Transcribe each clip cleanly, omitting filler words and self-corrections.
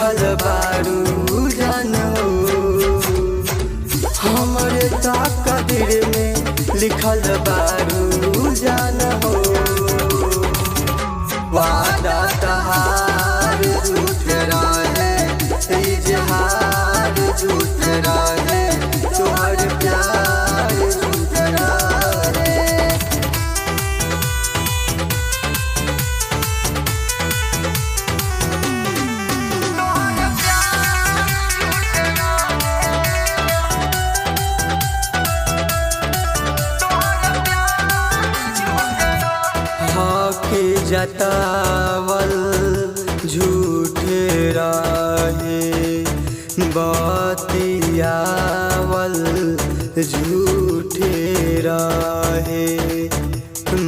लिखल बारू जान हो, हमरे तकदीर में लिखल बारू जान हो। वादा तहार झूठ रहे, इजहार झूठ रहे, तोहर प्यार झूठ रहे। हके जतावल झूठ रहे, बतियावल झूठ रहे,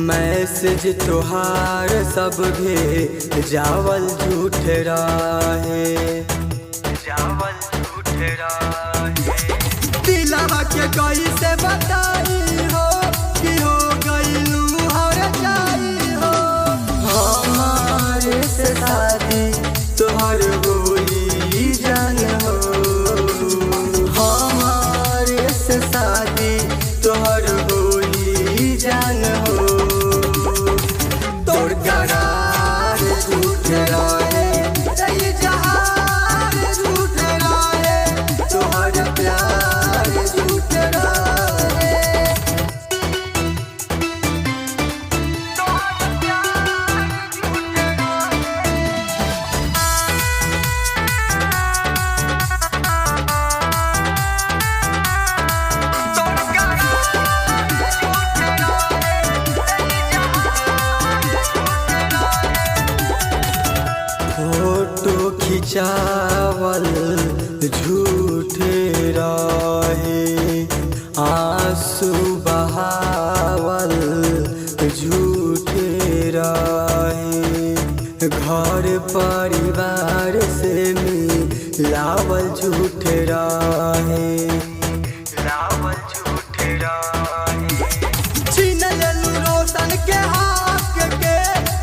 मैसेज तोहार सब जावल झूठ रहे, जावल झूठ रहे। दिलवा के कैसे बताई हो कि हो गइलू हर जाई हो, हमारे से शादी तोहर होई जान हो, हमारे से शादी तोहर होई जान हो। तोर करार झूठ रहे, इजहार झूठ रहे, तोहर प्यार झूठ रहे। फोटो खिंचावल झूठ रहे, आंसू बहावल झूठ रहे, घर परिवार से मिलावल झूठ रहे, लावल झूठ रहे। छीन लेलू रोशन के हक के,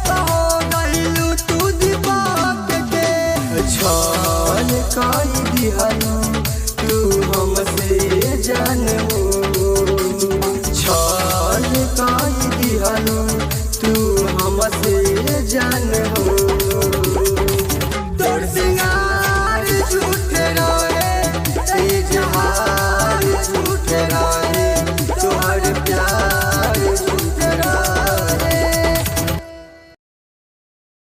हो गइलू तू दीपक के, छल कई दिहलू